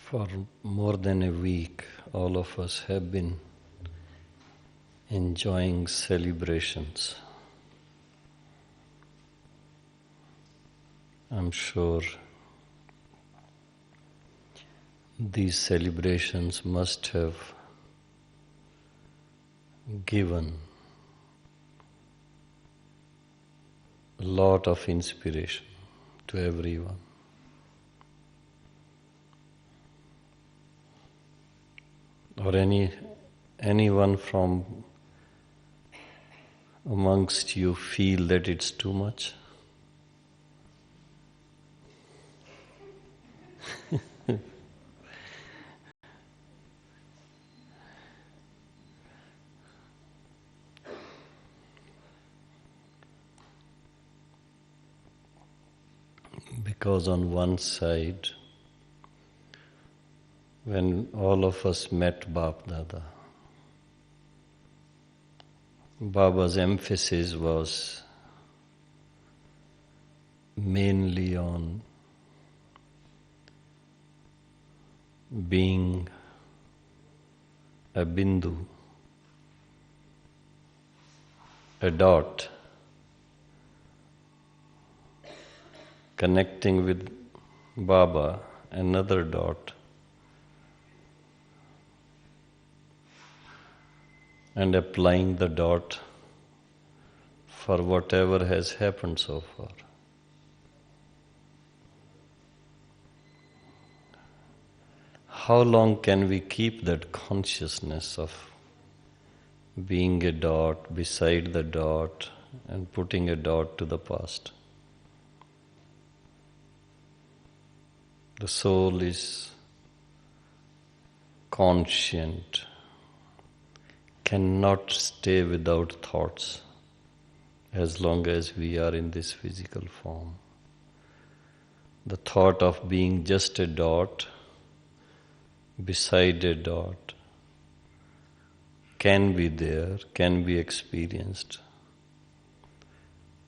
For more than a week, all of us have been enjoying celebrations. I'm sure these celebrations must have given a lot of inspiration to everyone. Or anyone from amongst you feel that it's too much? Because on one side, when all of us met Bap Dada, Baba's emphasis was mainly on being a bindu, a dot, connecting with Baba, another dot, and applying the dot for whatever has happened so far. How long can we keep that consciousness of being a dot beside the dot and putting a dot to the past? The soul is conscient, cannot stay without thoughts as long as we are in this physical form. The thought of being just a dot beside a dot can be there, can be experienced.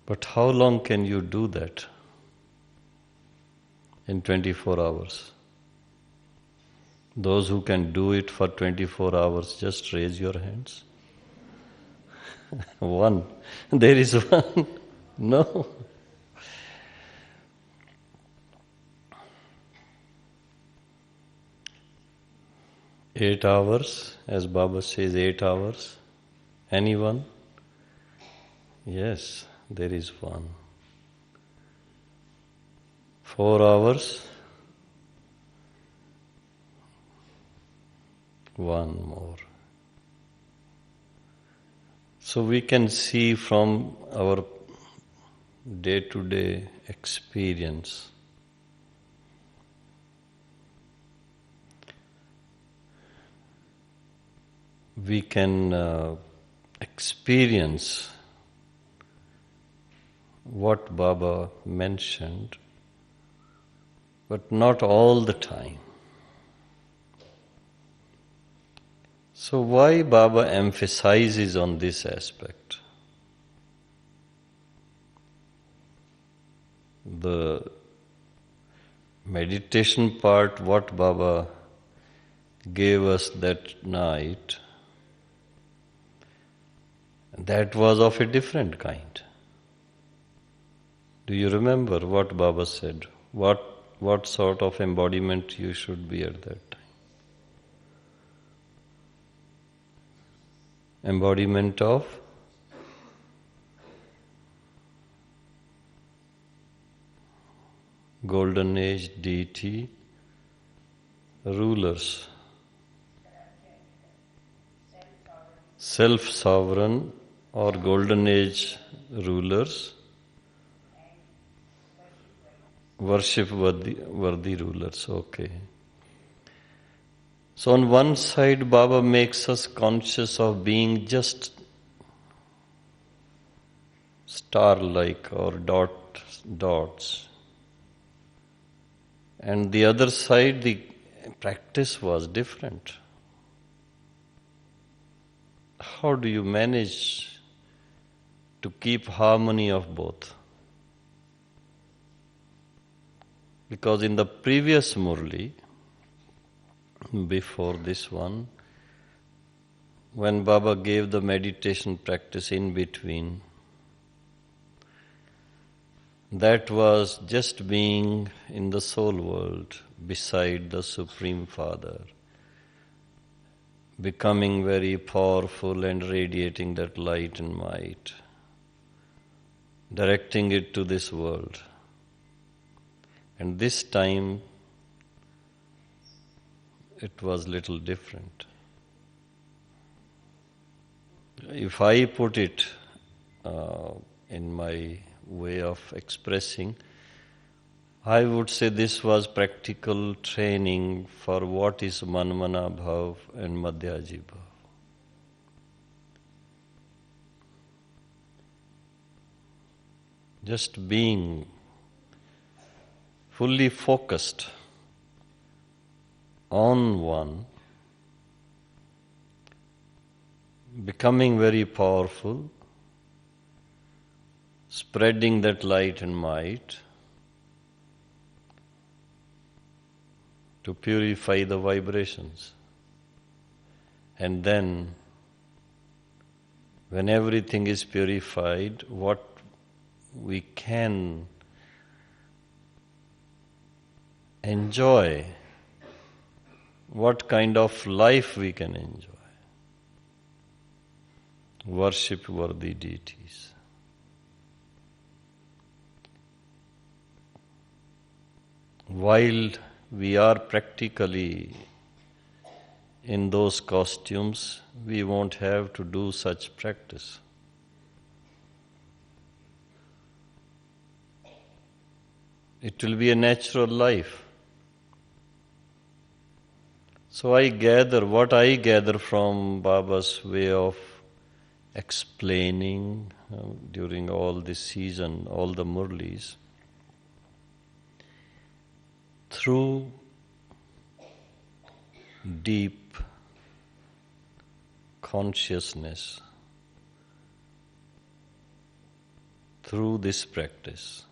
But how long can you do that? In 24 hours. Those who can do it for 24 hours, just raise your hands. One. There is one. No. Eight hours, as Baba says, 8 hours. Anyone? Yes, there is one. 4 hours, one more. So we can see from our day-to-day experience we can experience what Baba mentioned, but not all the time. So why Baba emphasizes on this aspect? The meditation part, what Baba gave us that night, that was of a different kind. Do you remember what Baba said? What sort of embodiment you should be at that time? Embodiment of Golden Age deity rulers, self-sovereign or Golden Age rulers, worship-worthy rulers. Okay. So on one side, Baba makes us conscious of being just star-like or dots. And the other side, the practice was different. How do you manage to keep harmony of both? Because in the previous Murli, before this one, when Baba gave the meditation practice in between, that was just being in the soul world beside the Supreme Father, becoming very powerful and radiating that light and might, directing it to this world. And this time, it was little different. If I put it in my way of expressing, I would say this was practical training for what is Manmana Bhav and Madhyaji Bhav. Just being fully focused on one, becoming very powerful, spreading that light and might to purify the vibrations. And then, when everything is purified, what we can enjoy, what kind of life we can enjoy. Worship worthy deities. While we are practically in those costumes, we won't have to do such practice. It will be a natural life. So what I gather from Baba's way of explaining during all this season, all the Murlis, through deep consciousness, through this practice,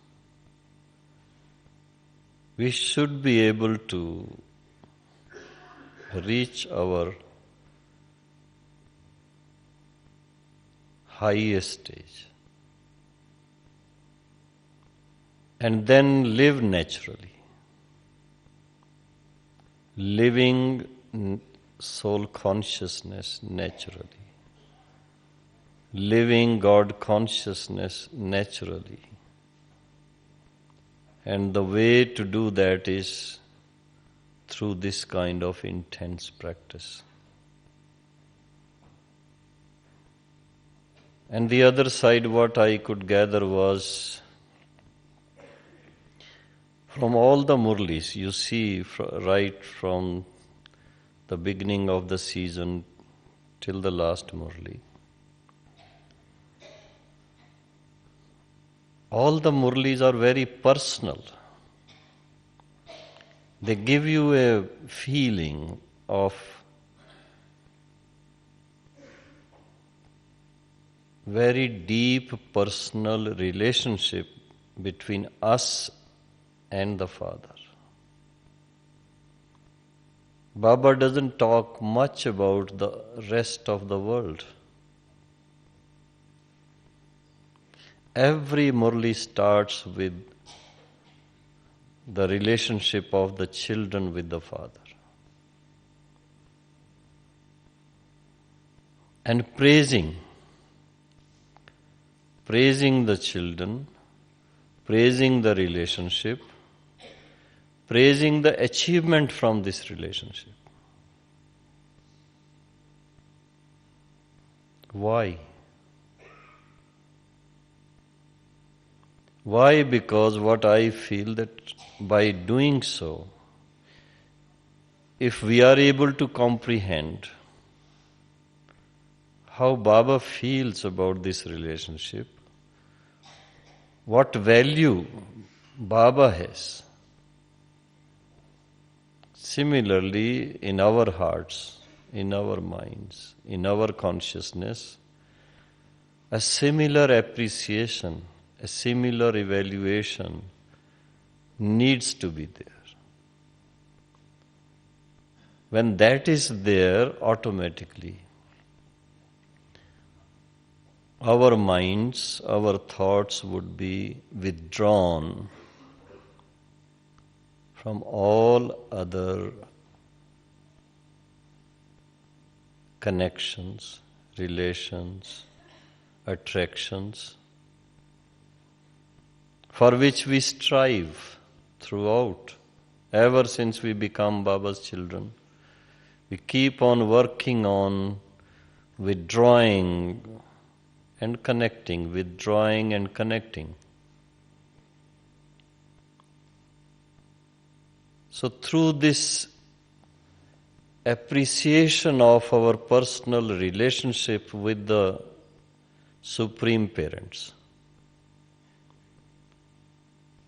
we should be able to reach our highest stage and then live naturally. Living soul consciousness naturally. Living God consciousness naturally. And the way to do that is through this kind of intense practice. And the other side, what I could gather was from all the Murlis, you see right from the beginning of the season till the last Murli, all the Murlis are very personal. They give you a feeling of very deep personal relationship between us and the Father. Baba doesn't talk much about the rest of the world. Every Murli starts with the relationship of the children with the Father. And praising the children, praising the relationship, praising the achievement from this relationship. Why? Why? Because what I feel that by doing so, if we are able to comprehend how Baba feels about this relationship, what value Baba has. Similarly, in our hearts, in our minds, in our consciousness, a similar appreciation, a similar evaluation needs to be there. when that is there, automatically our minds, our thoughts would be withdrawn from all other connections, relations, attractions, for which we strive throughout, ever since we become Baba's children. We keep on working on withdrawing and connecting, withdrawing and connecting. So through this appreciation of our personal relationship with the Supreme Parents,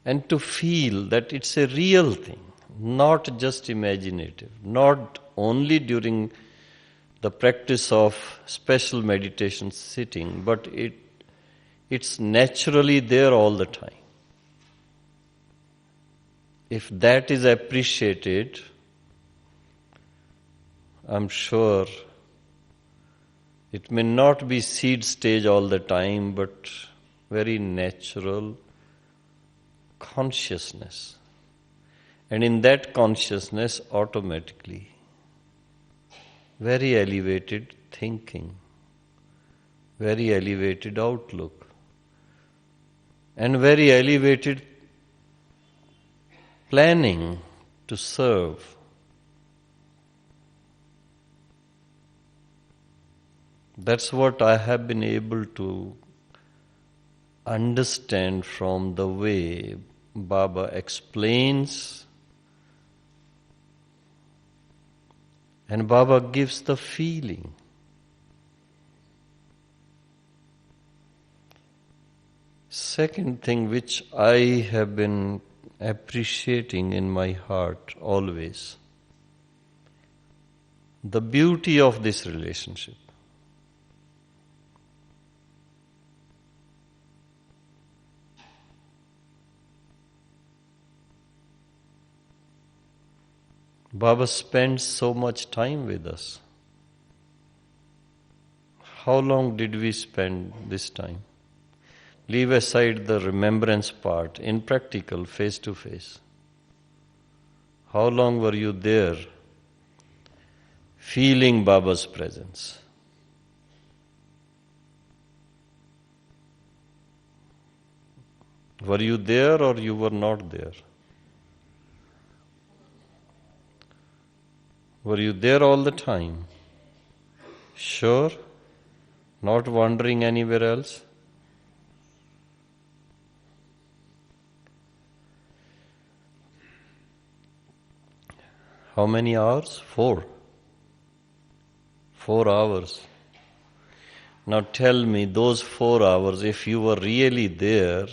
and to feel that it's a real thing, not just imaginative, not only during the practice of special meditation sitting, but it's naturally there all the time. If that is appreciated, I'm sure it may not be seed stage all the time, but very natural consciousness. And in that consciousness, automatically, very elevated thinking, very elevated outlook, and very elevated planning to serve. That's what I have been able to understand from the way Baba explains, and Baba gives the feeling. Second thing which I have been appreciating in my heart always, the beauty of this relationship. Baba spends so much time with us. How long did we spend this time? Leave aside the remembrance part, in practical, face to face. How long were you there, feeling Baba's presence? Were you there or you were not there? Were you there all the time? Sure? Not wandering anywhere else? How many hours? 4. 4 hours. Now tell me, those 4 hours, if you were really there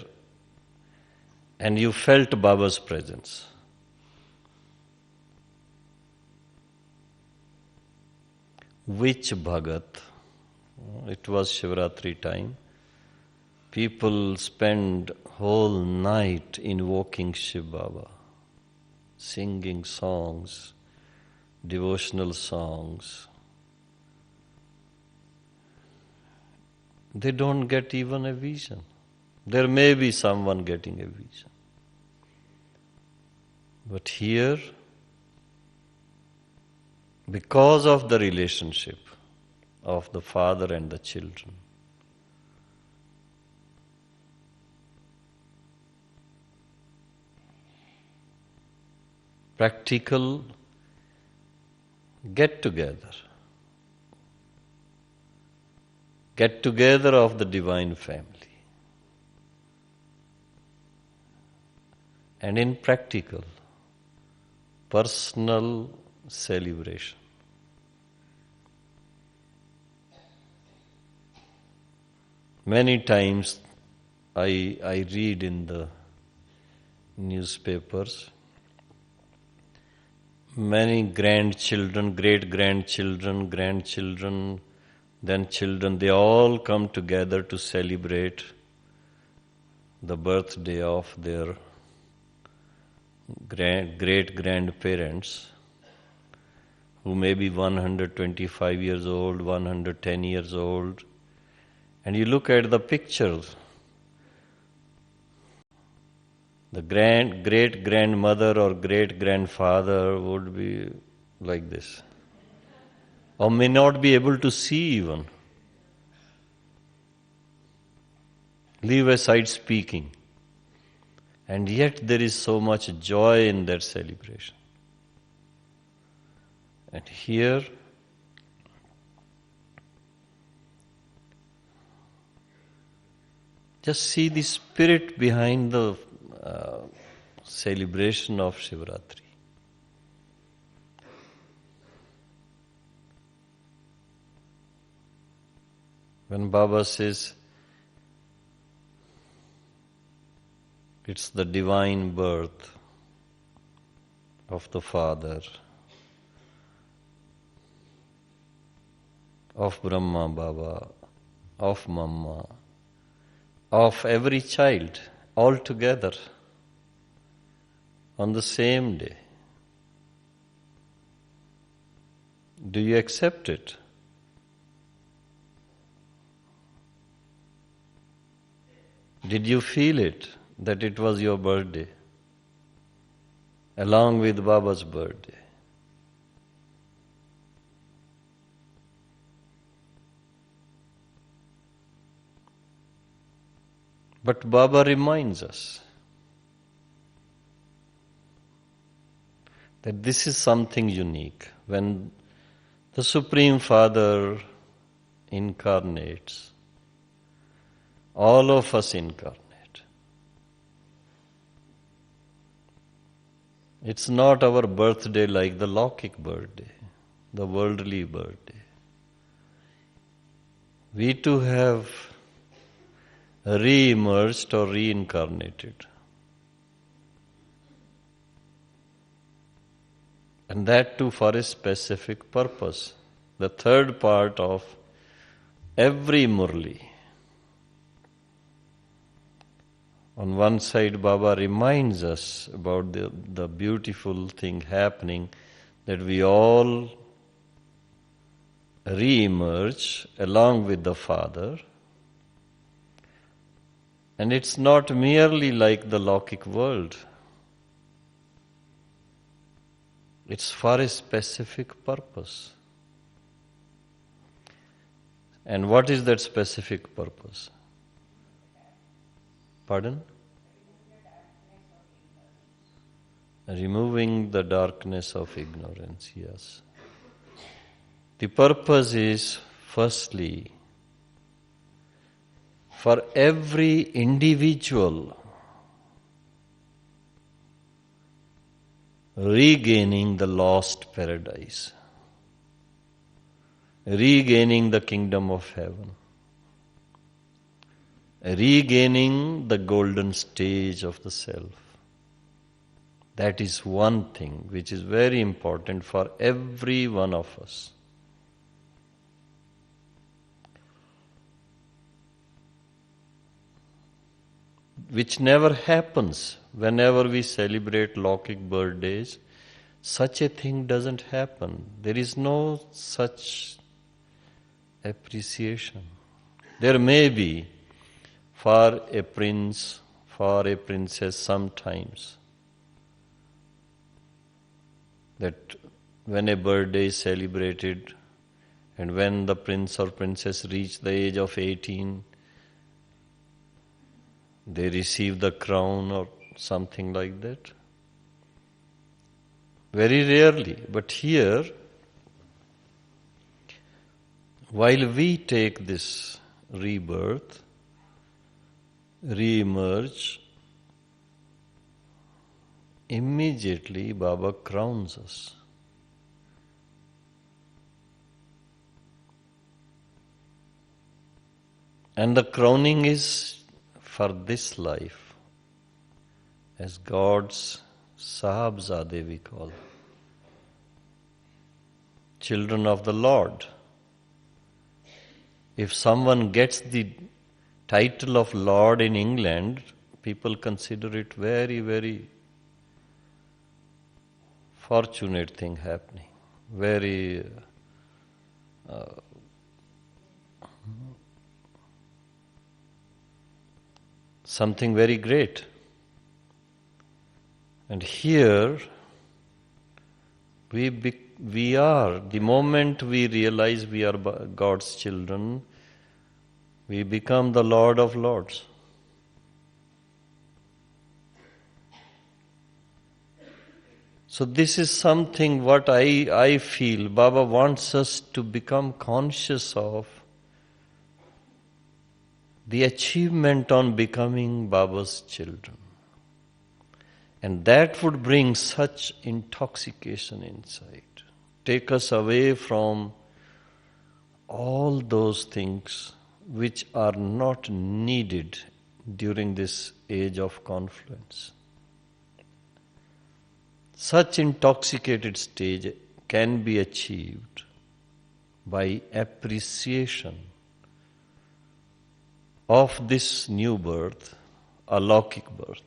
and you felt Baba's presence, which Bhagat? It was Shivratri time. People spend whole night invoking Shiv Baba, singing songs, devotional songs. They don't get even a vision. There may be someone getting a vision. But here, because of the relationship of the father and the children, practical get-together of the divine family, and in practical, personal celebration. Many times I read in the newspapers, many grandchildren, great-grandchildren, grandchildren, then children, they all come together to celebrate the birthday of their great-grandparents, who may be 125 years old, 110 years old, and you look at the pictures, the great-grandmother or great-grandfather would be like this, or may not be able to see even. Leave aside speaking. And yet there is so much joy in that celebration. And here, just see the spirit behind the celebration of Shivratri. When Baba says, it's the divine birth of the Father, of Brahma Baba, of Mama, of every child, all together on the same day. Do you accept it? Did you feel it, that it was your birthday, along with Baba's birthday? But Baba reminds us that this is something unique. When the Supreme Father incarnates, all of us incarnate. It's not our birthday like the Lokik birthday, the worldly birthday. We too have re-emerged or reincarnated. And that too for a specific purpose. The third part of every Murli. On one side, Baba reminds us about the beautiful thing happening, that we all re-emerge along with the Father. And it's not merely like the Lokik world. It's for a specific purpose. And what is that specific purpose? Pardon? Removing the darkness of ignorance, yes. The purpose is, firstly, for every individual regaining the lost paradise, regaining the kingdom of heaven, regaining the golden stage of the self. That is one thing which is very important for every one of us. Which never happens whenever we celebrate Lokik birthdays. Such a thing doesn't happen. There is no such appreciation. There may be for a prince, for a princess sometimes, that when a birthday is celebrated and when the prince or princess reach the age of 18, they receive the crown or something like that. Very rarely. But here, while we take this rebirth, re-emerge, immediately Baba crowns us. And the crowning is for this life, as God's Sahibzade we call, children of the Lord. If someone gets the title of Lord in England, people consider it very, very fortunate thing happening. very something very great. And here we are, the moment we realize we are God's children, we become the Lord of Lords. So this is something what I feel Baba wants us to become conscious of, the achievement on becoming Baba's children. And that would bring such intoxication inside, take us away from all those things which are not needed during this age of confluence. Such intoxicated stage can be achieved by appreciation of this new birth, alaukic birth.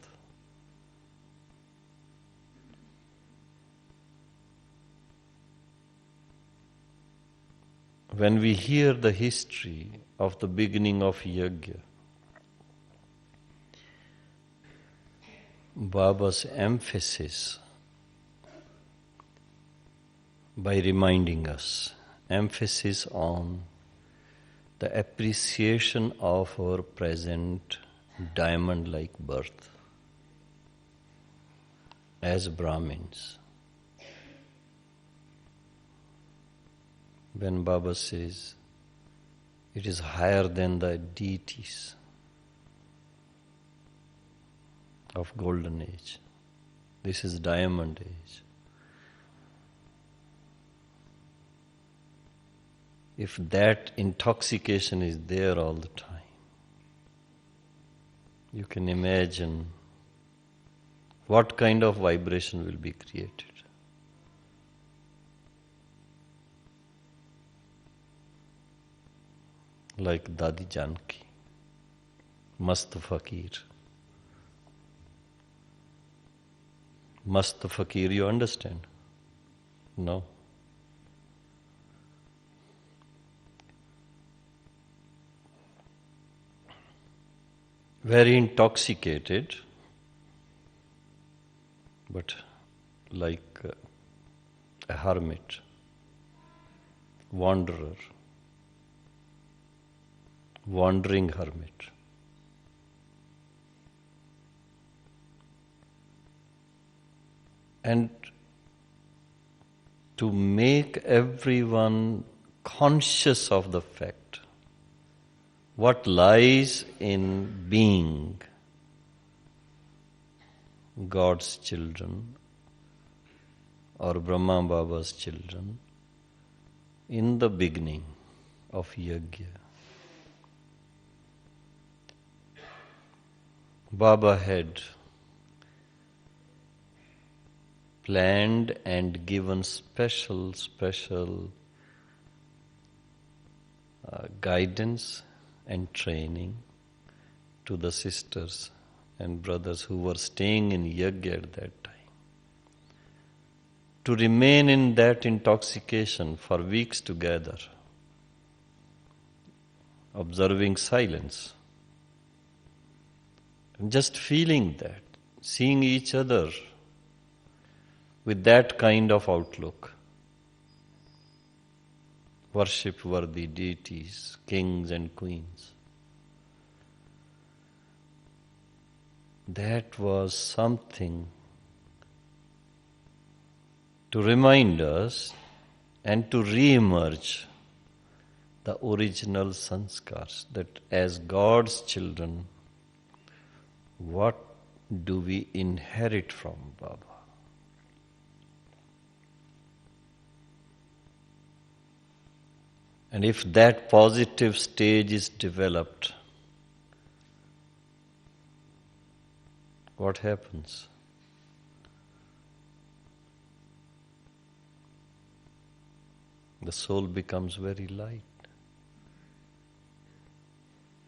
When we hear the history of the beginning of Yajna, Baba's emphasis by reminding us, emphasis on the appreciation of our present diamond-like birth as Brahmins. When Baba says it is higher than the deities of golden age, this is diamond age. If that intoxication is there all the time, you can imagine what kind of vibration will be created. Like Dadi Janki, Mast Fakir. Mast Fakir, you understand? No. Very intoxicated, but like a hermit, wanderer, wandering hermit. And to make everyone conscious of the fact what lies in being God's children or Brahma Baba's children in the beginning of Yajna. Baba had planned and given special guidance and training to the sisters and brothers who were staying in Yajna at that time, to remain in that intoxication for weeks together, observing silence, and just feeling that, seeing each other with that kind of outlook. Worship-worthy deities, kings and queens. That was something to remind us and to re-emerge the original sanskars, that as God's children, what do we inherit from Baba? And if that positive stage is developed, what happens? The soul becomes very light.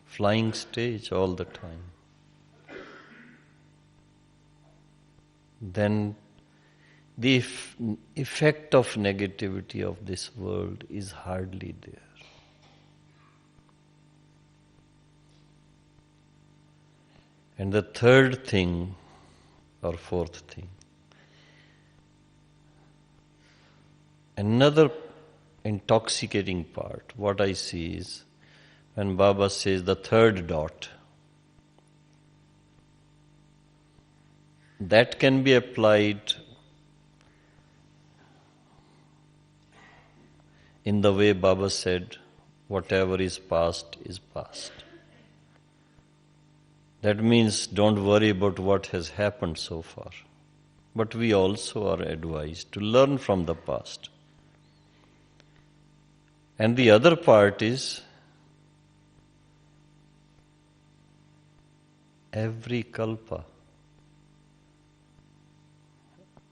Flying stage all the time. Then the effect of negativity of this world is hardly there. And the third thing, or fourth thing, another intoxicating part, what I see is when Baba says the third dot, that can be applied in the way Baba said, whatever is past is past. That means don't worry about what has happened so far. But we also are advised to learn from the past. And the other part is every kalpa.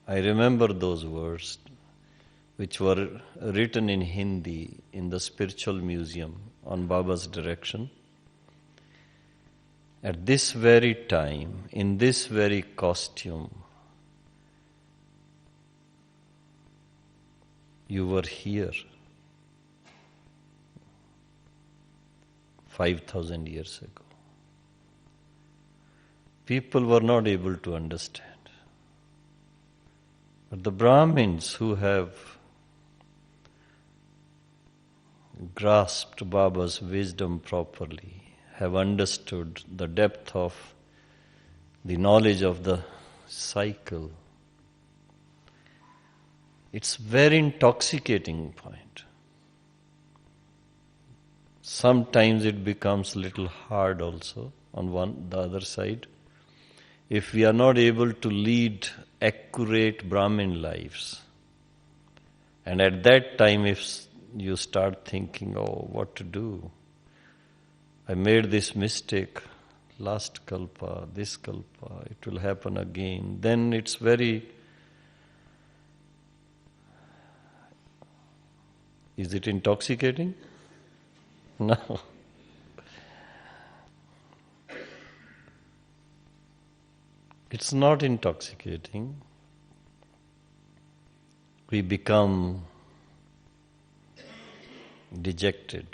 I remember those words which were written in Hindi in the spiritual museum on Baba's direction. At this very time, in this very costume, you were here 5,000 years ago. People were not able to understand. But the Brahmins who have grasped Baba's wisdom properly have understood the depth of the knowledge of the cycle. It's very intoxicating point. Sometimes it becomes a little hard also on the other side. If we are not able to lead accurate Brahmin lives, and at that time if you start thinking, oh, what to do? I made this mistake last kalpa, this kalpa, it will happen again. Then it's very... Is it intoxicating? No. It's not intoxicating. We become dejected.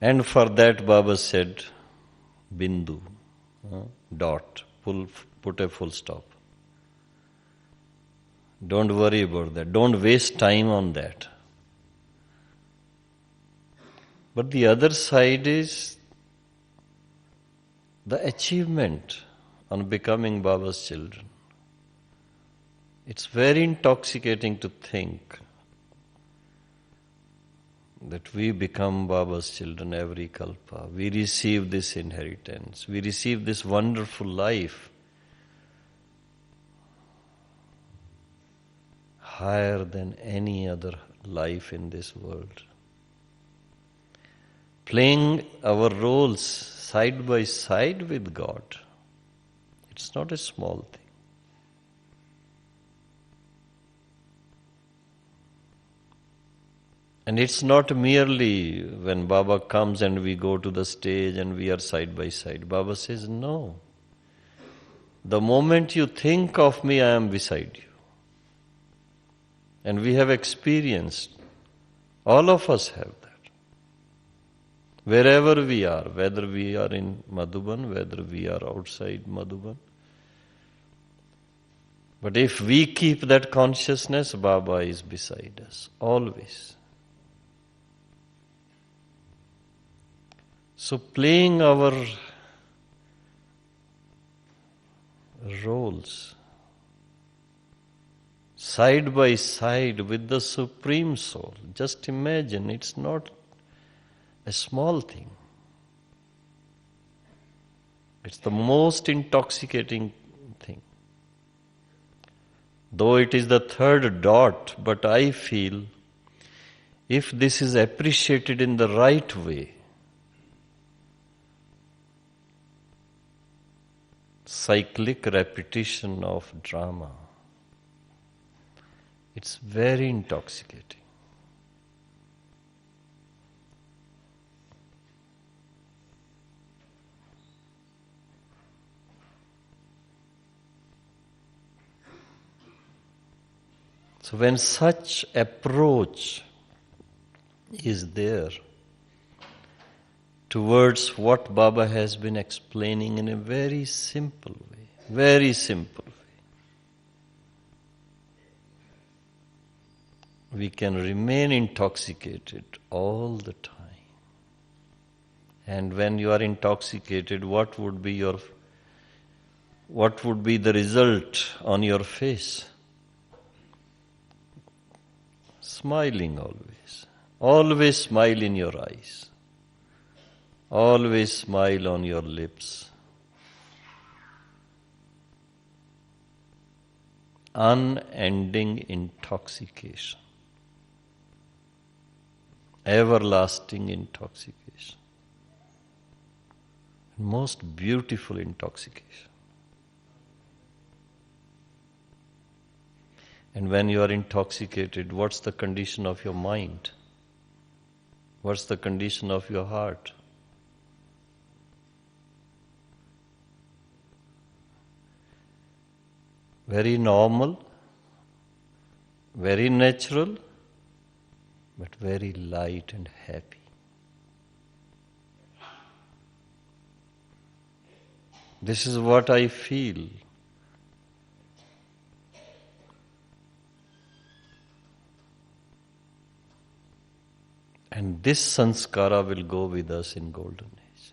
And for that Baba said, bindu, dot, put a full stop. Don't worry about that. Don't waste time on that. But the other side is the achievement on becoming Baba's children. It's very intoxicating to think that we become Baba's children every kalpa. We receive this inheritance. We receive this wonderful life. Higher than any other life in this world. Playing our roles side by side with God. It's not a small thing. And it's not merely when Baba comes and we go to the stage and we are side by side. Baba says, no. The moment you think of me, I am beside you. And we have experienced, all of us have that. Wherever we are, whether we are in Madhuban, whether we are outside Madhuban. But if we keep that consciousness, Baba is beside us, always. So playing our roles side by side with the Supreme Soul. Just imagine, it's not a small thing. It's the most intoxicating thing. Though it is the third dot, but I feel if this is appreciated in the right way, cyclic repetition of drama, it's very intoxicating. So when such approach is there towards what Baba has been explaining in a very simple way, we can remain intoxicated all the time. And when you are intoxicated, what would be the result on your face? Smiling always. Always smile in your eyes. Always smile on your lips. Unending intoxication. Everlasting intoxication. Most beautiful intoxication. And when you are intoxicated, what's the condition of your mind? What's the condition of your heart? Very normal, very natural, but very light and happy. This is what I feel. And this sanskara will go with us in golden age.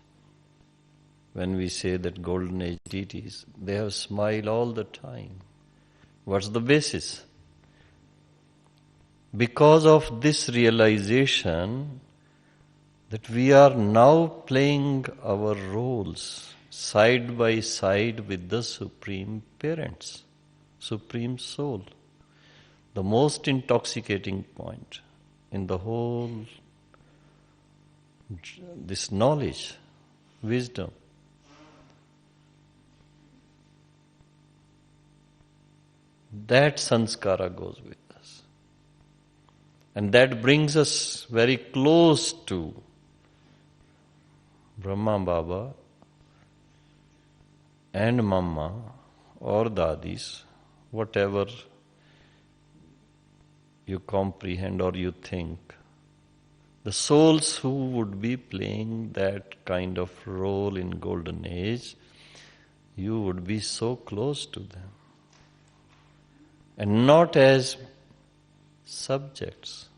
When we say that golden age deities, they have smile all the time. What's the basis? Because of this realization that we are now playing our roles side by side with the Supreme Parents, Supreme Soul, the most intoxicating point in the whole, this knowledge, wisdom. That sanskara goes with us. And that brings us very close to Brahma Baba and Mama or Dadis, whatever you comprehend or you think. The souls who would be playing that kind of role in golden age, you would be so close to them. And not as subjects,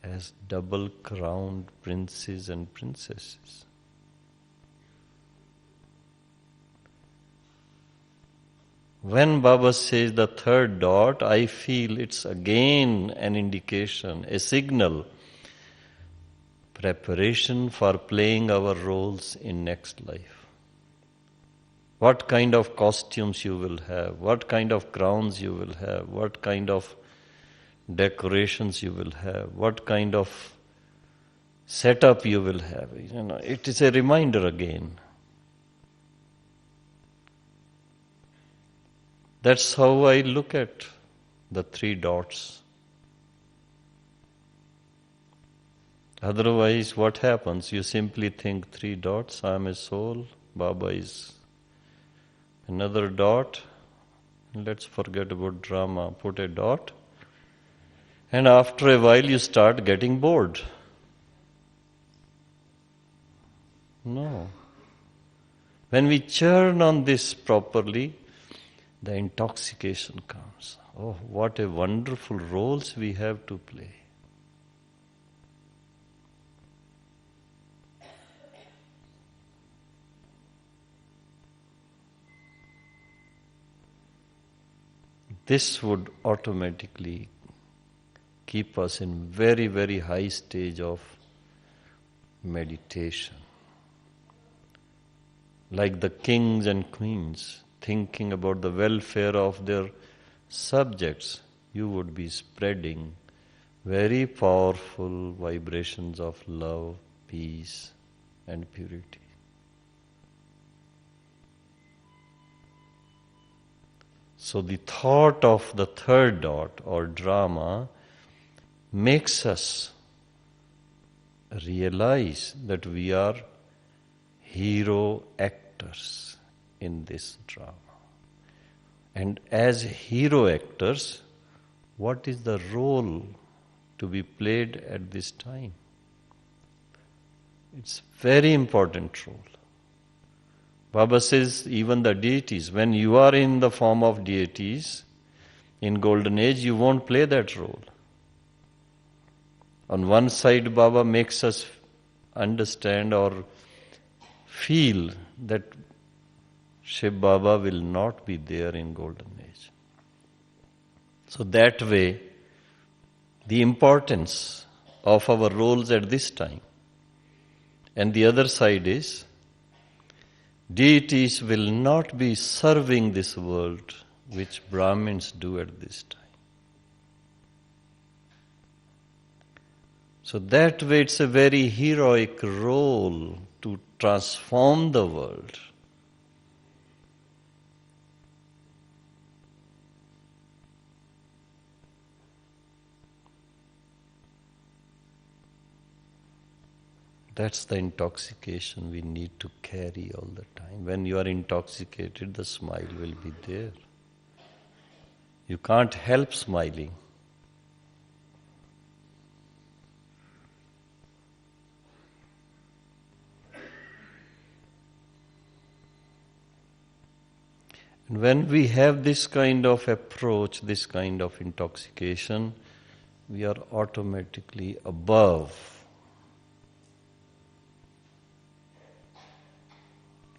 as double-crowned princes and princesses. When Baba says the third dot, I feel it's again an indication, a signal, preparation for playing our roles in next life. What kind of costumes you will have, what kind of crowns you will have, what kind of decorations you will have, what kind of setup you will have. It is a reminder again. That's how I look at the three dots. Otherwise, what happens? You simply think three dots, I am a soul, Baba is another dot. Let's forget about drama, put a dot. And after a while you start getting bored. No. When we churn on this properly, the intoxication comes. Oh, what a wonderful roles we have to play. This would automatically keep us in very, very high stage of meditation. Like the kings and queens thinking about the welfare of their subjects, you would be spreading very powerful vibrations of love, peace, and purity. So the thought of the third dot or drama makes us realize that we are hero actors in this drama. And as hero actors, what is the role to be played at this time? It's very important role. Baba says even the deities, when you are in the form of deities, in Golden Age, you won't play that role. On one side, Baba makes us understand or feel that Shiv Baba will not be there in Golden Age. So that way, the importance of our roles at this time. And the other side is, deities will not be serving this world which Brahmins do at this time. So that way it's a very heroic role to transform the world. That's the intoxication we need to carry all the time. When you are intoxicated, the smile will be there. You can't help smiling. And when we have this kind of approach, this kind of intoxication, we are automatically above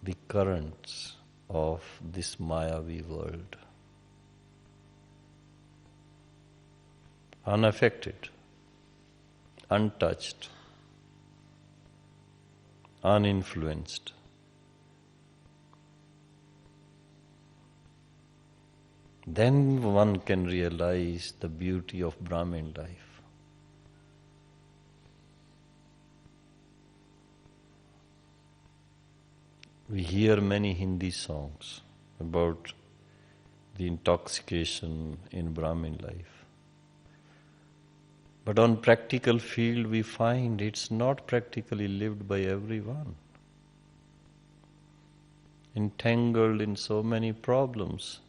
the currents of this Mayavi world. Unaffected, untouched, uninfluenced. Then one can realize the beauty of Brahmin life. We hear many Hindi songs about the intoxication in Brahmin life. But on practical field we find it's not practically lived by everyone. Entangled in so many problems.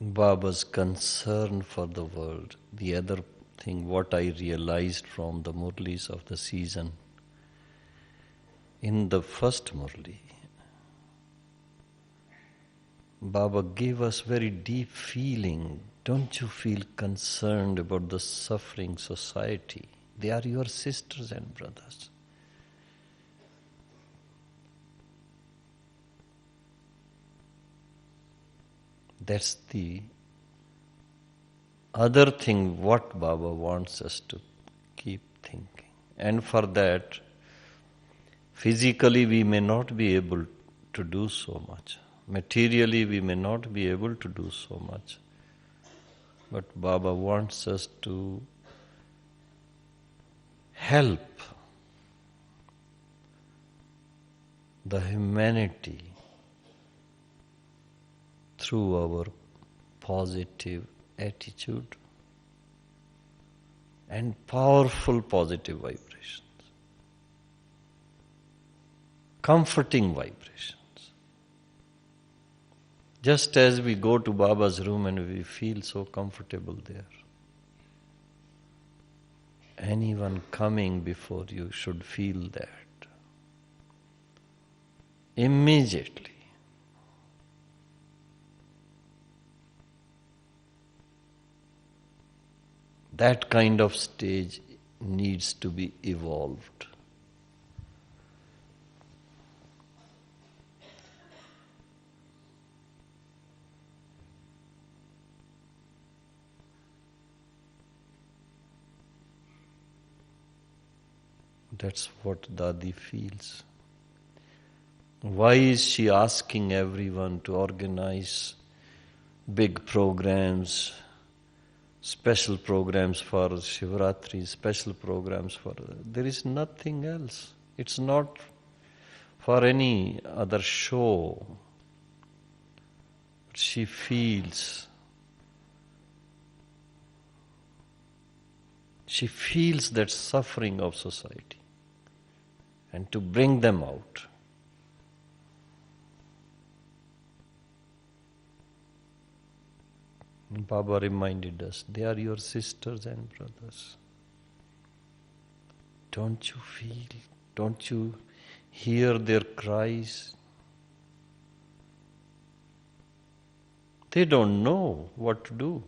Baba's concern for the world. The other thing, what I realized from the Murlis of the season, in the first Murli, Baba gave us very deep feeling. Don't you feel concerned about the suffering society? They are your sisters and brothers. That's the other thing what Baba wants us to keep thinking. And for that, physically we may not be able to do so much. Materially we may not be able to do so much. But Baba wants us to help the humanity through our positive attitude and powerful positive vibrations, comforting vibrations. Just as we go to Baba's room and we feel so comfortable there, anyone coming before you should feel that immediately. That kind of stage needs to be evolved. That's what Dadi feels. Why is she asking everyone to organize big programs, special programs for Shivratri, special programs for... There is nothing else. It's not for any other show. But she feels that suffering of society and to bring them out. Baba reminded us, they are your sisters and brothers. Don't you feel, don't you hear their cries? They don't know what to do.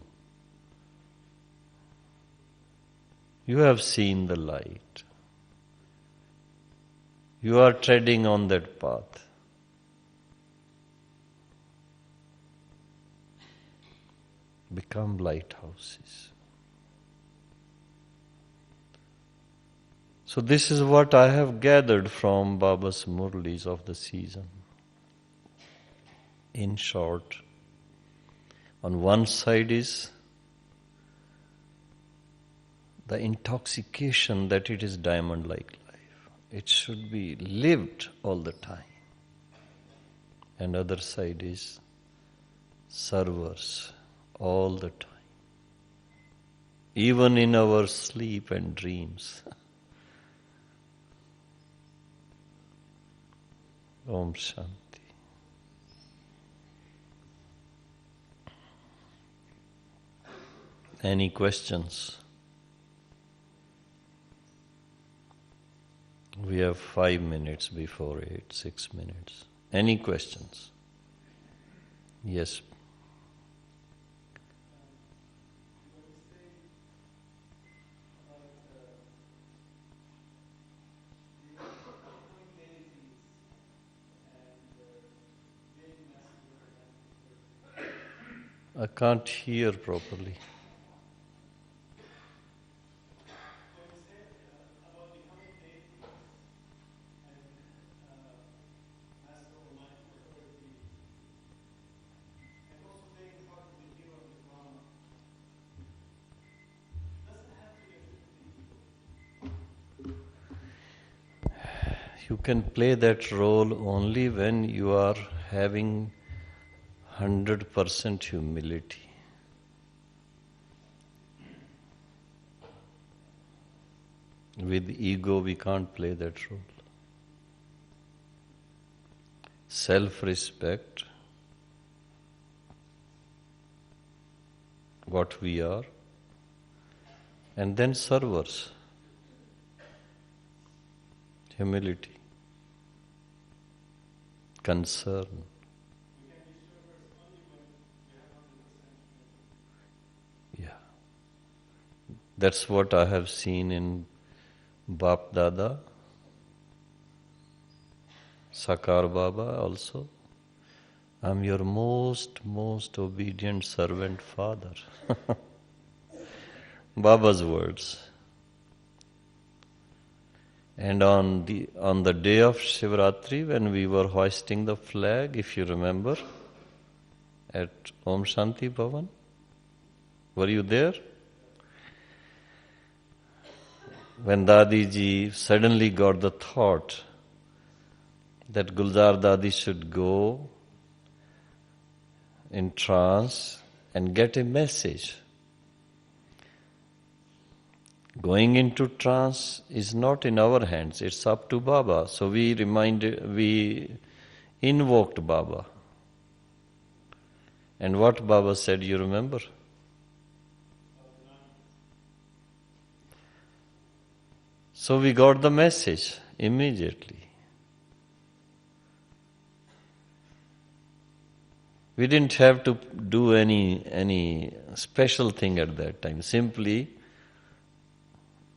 You have seen the light. You are treading on that path. Become lighthouses. So this is what I have gathered from Baba's Murlis of the season. In short, on one side is the intoxication that it is diamond-like life. It should be lived all the time. And other side is servers all the time. Even in our sleep and dreams. Om Shanti. Any questions? We have 5 minutes before 8, 6 minutes. Any questions? Yes. I can't hear properly. You can play that role only when you are having 100% humility. With ego, we can't play that role. Self-respect, what we are, and then servers. Humility, concern. Yeah. That's what I have seen in Bap Dada, Sakar Baba also. I'm your most obedient servant father. Baba's words. And on the day of Shivratri, when we were hoisting the flag, if you remember, at Om Shanti Bhavan, were you there? When Dadi ji suddenly got the thought that Gulzar Dadi should go in trance and get a message. Going into trance is not in our hands, it's up to Baba. So we invoked Baba. And what Baba said, you remember? So we got the message immediately. We didn't have to do any special thing at that time. Simply,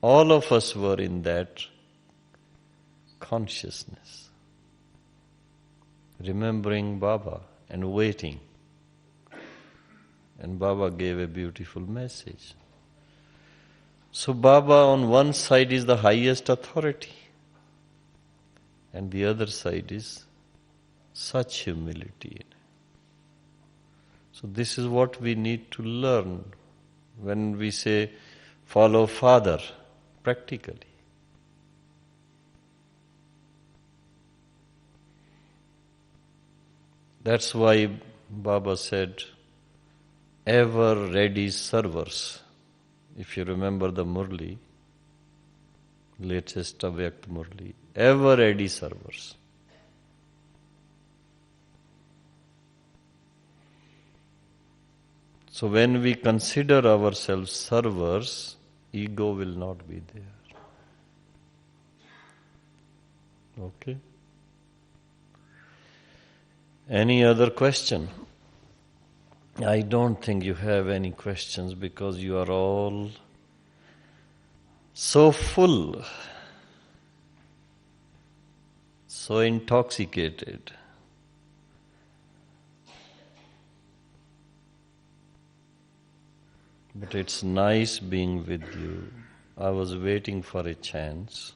all of us were in that consciousness, remembering Baba and waiting. And Baba gave a beautiful message. So Baba on one side is the highest authority, and the other side is such humility. So this is what we need to learn when we say follow Father practically. That's why Baba said, ever ready servers. If you remember the Murli, latest Avyakt Murli, ever ready servers. So when we consider ourselves servers, ego will not be there. Okay? Any other question? I don't think you have any questions because you are all so full, so intoxicated. But it's nice being with you. I was waiting for a chance.